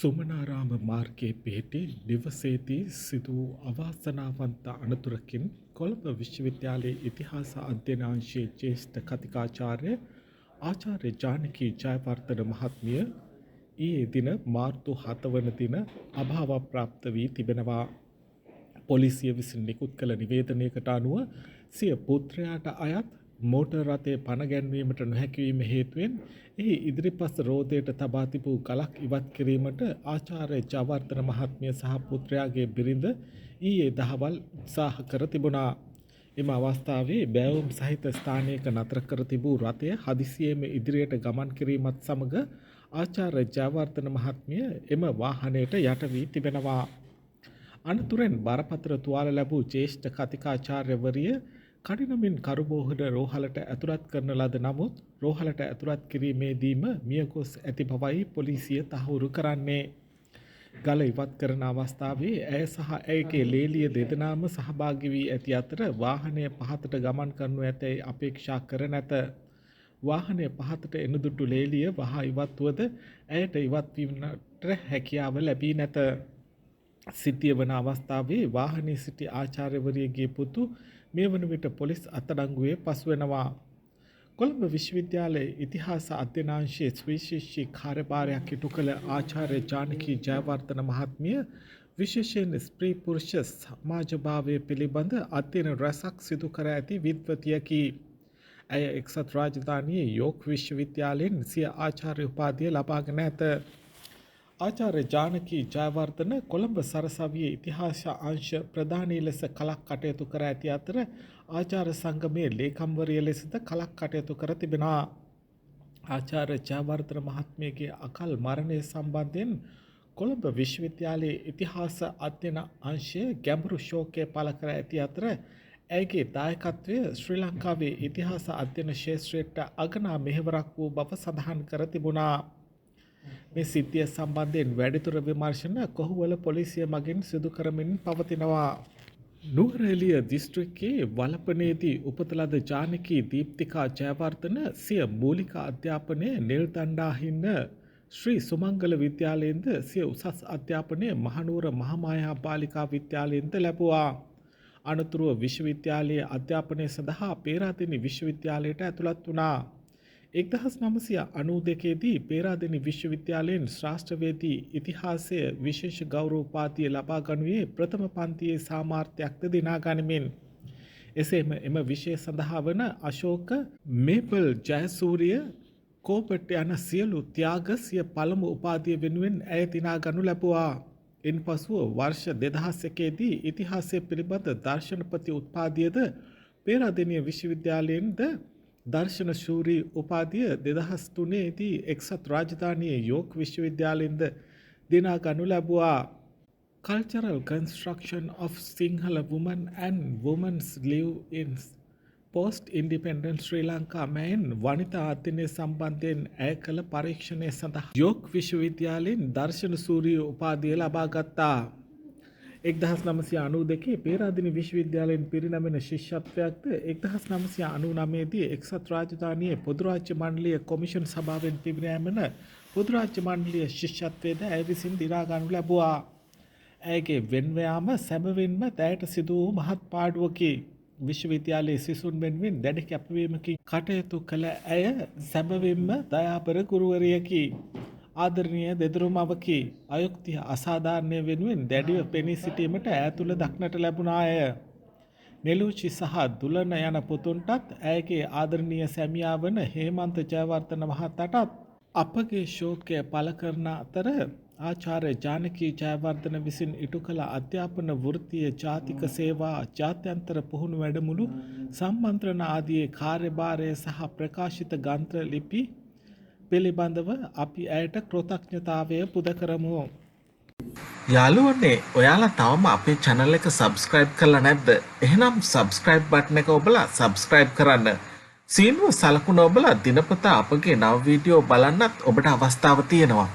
සුමනාරාම මාර්ගයේ පිහිටි නිවසේදී සිදු වූ අවාසනාවන්ත අනතුරකින් කොළඹ විශ්වවිද්‍යාලයේ ඉතිහාස අධ්‍යයන අංශයේ ජ්‍යෙෂ්ඨ කතිකාචාර්ය ආචාර්ය ජානකී ජයවර්ධන මහත්මිය ඊයේ දින මාර්තු 7 වන දින අභාවප්‍රාප්ත වී තිබෙනවා. පොලිසිය විසින් නිකුත් කළ නිවේදනයකට අනුව සිය පුත්‍රයාට අයත් මෝටර් රථයේ පණ ගැන්වීමට නොහැකි වීම හේතුවෙන් එහි ඉදිරිපස රෝදයට තබා තිබූ ගලක් ඉවත් කිරීමට ආචාර්ය ජයවර්ධන මහත්මිය සහ පුත්‍රයාගේ බිරිඳ ඊයේ දහවල් උත්සාහ කර තිබුණා. එම අවස්ථාවේ බෑවුම් සහිත ස්ථානයක නතර කර තිබූ රථය හදිසියේම ඉදිරියට ගමන් කිරීමත් සමග ආචාර්ය ජයවර්ධන මහත්මිය එම වාහනයට යට වී තිබෙනවා. අනතුරෙන් බරපතල තුවාල ලැබූ ජ්‍යෙෂ්ඨ කතිකාචාර්යවරිය කඩිනමින් කරුබෝහුඩ රෝහලට ඇතුළත් කරන ලද නමුත් රෝහලට ඇතුළත් කිරීමේදීම මියගොස් ඇති බවයි පොලිසිය තහවුරු කරන්නේ. ගල ඉවත් කරන අවස්ථාවේ ඇය සහ ඇයගේ ලේලිය දෙදෙනාම සහභාගී වී ඇති අතර වාහනය පහතට ගමන් කරනු ඇතැයි අපේක්ෂා කර නැත. වාහනය පහතට එන දුටු ලේලිය වහා ඉවත් වුවද ඇයට ඉවත්වීමට හැකියාව ලැබී නැත. සිද්ධිය වන අවස්ථාවේ වාහනයේ සිටි ආචාර්යවරියගේ පුතු මේ වන විට පොලිස් අත්අඩංගුවේ පසුවෙනවා. කොළඹ විශ්වවිද්‍යාලයේ ඉතිහාස අධ්‍යනාංශයේ සුවිශේෂී කාර්යභාරයක් ඉටු කළ ආචාර්ය ජානකී ජයවර්ධන මහත්මිය විශේෂයෙන් ස්ත්‍රී පුරුෂ සමාජභාවය පිළිබඳ අධ්‍යයන රැසක් සිදු කර ඇති විද්වතියකි. ඇය එක්සත් රාජධානියේ යෝක් විශ්වවිද්‍යාලයෙන් සිය ආචාර්ය උපාධිය ලබාගෙන ඇත. ආචාර්ය ජානකී ජයවර්ධන කොළඹ සරසවියේ ඉතිහාස අංශ ප්‍රධානී ලෙස කලක් කටයුතු කර ඇති අතර ආචාර්ය සංගමයේ ලේකම්වරිය ලෙසද කලක් කටයුතු කර තිබෙනවා. ආචාර්ය ජයවර්ධන මහත්මියගේ අකල් මරණය සම්බන්ධයෙන් කොළඹ විශ්වවිද්‍යාලයේ ඉතිහාස අධ්‍යයන අංශය ගැඹුරු ශෝකය පළ කර ඇති අතර ඇයගේ දායකත්වය ශ්‍රී ලංකාවේ ඉතිහාස අධ්‍යයන ක්ෂේත්‍රයට අගනා මෙහෙවරක් වූ බව සඳහන් කර තිබුණා. මේ සිද්ධිය සම්බන්ධයෙන් වැඩිදුර විමර්ශන කොහුවල පොලිසිය මගින් සිදු කරමින් පවතිනවා. නුවරඑළිය දිස්ත්‍රික්කයේ වලපනේදී උපත ලද ජානකී දීප්තිකා ජයවර්ධන සිය මූලික අධ්‍යාපනය නිල්දණ්ඩාහින්න ශ්‍රී සුමංගල විද්‍යාලයෙන්ද සිය උසස් අධ්‍යාපනය මහනුවර මහාමායා බාලිකා විද්‍යාලයෙන්ද ලැබුවා. අනතුරුව විශ්වවිද්‍යාලයේ අධ්‍යාපනය සඳහා පේරාදෙණි විශ්වවිද්‍යාලයට ඇතුළත් වුණා. 1992 දී පේරාදෙණි විශ්වවිද්‍යාලයෙන් ශ්‍රාස්ත්‍රවේදී ඉතිහාසය විශේෂ ගෞරව උපාධිය ලබා ගනුයේ ප්‍රථම පන්තියේ සාමාර්ථයක්ද දිනා ගනිමින් එසේම එම විෂය සඳහා වන අශෝක මේපල් ජයසූරිය කෝපට් යන සියලු ත්‍යාග සිය පළමු උපාධිය වෙනුවෙන් ඇය දිනා ගනු ලැබුවා. ඉන්පසුව වර්ෂ 2001 දී ඉතිහාසය පිළිබඳ දර්ශනපති උපාධියද පේරාදෙණිය විශ්වවිද්‍යාලයෙන්ද දර්ශන ශූරී උපාධිය 2003 දී එක්සත් රාජධානියේ යෝක් විශ්වවිද්‍යාලයෙන්ද දිනා ගනු ලැබුවා. Cultural construction of Sinhala women and women's live in post-independent Sri Lanka මෙන් වනිතා අධ්‍යයනය සම්බන්ධයෙන් ඇය කළ පරීක්ෂණය සඳහා යෝක් විශ්වවිද්‍යාලයෙන් දර්ශන ශූරී උපාධිය ලබා ගත්තා. 1992 පේරාදෙණි විශ්වවිද්‍යාලයෙන් පිරිනැමෙන ශිෂ්‍යත්වයක්ද 1999 දී එක්සත් රාජධානියේ පොදු රාජ්‍ය මණ්ඩලීය කොමිෂන් සභාවෙන් පිරිනැමෙන පොදු රාජ්‍ය මණ්ඩලීය ශිෂ්‍යත්වයේද ඇය විසින් දිනා ගනු ලැබුවා. ඇයගේ වෙන්ව යාම සැබවින්ම දැයට සිදු වූ මහත් පාඩුවකි. විශ්වවිද්‍යාලයේ සිසුන් වෙනුවෙන් දැඩි කැපවීමකින් කටයුතු කළ ඇය සැබවින්ම දයාබර ගුරුවරියකි. ආදරණීය දෙදරුමවකි. අයුක්තිය අසාධාරණය වෙනුවෙන් දැඩිව පෙනී සිටීමට ඈ තුළ දක්නට ලැබුණාය. නෙලූචි සහ දුලන යන පුතුන්ටත් ඇයගේ ආදරණීය සැමියා වන හේමන්ත ජයවර්ධන මහතාටත් අපගේ ශෝකය පළ කරන අතර ආචාර්ය ජානකී ජයවර්ධන විසින් ඉටු කළ අධ්‍යාපන වෘත්තීය ජාතික සේවා ජාත්‍යන්තර පුහුණු වැඩමුළු සම්මන්ත්‍රණ ආදී කාර්යභාරය සහ ප්‍රකාශිත ග්‍රන්ථ ලිපි පිළිබඳව අපි ඇයට කෘතඥතාවය පුද කරමු. යාළුවනේ ඔයාලා තවම අපේ channel එක subscribe කරලා නැද්ද? එහෙනම් subscribe button එක ඔබලා subscribe කරන්න. සීනුව සලකුණ ඔබලා දිනපතා අපගේ නව වීඩියෝ බලන්නත් ඔබට අවස්ථාව තියෙනවා.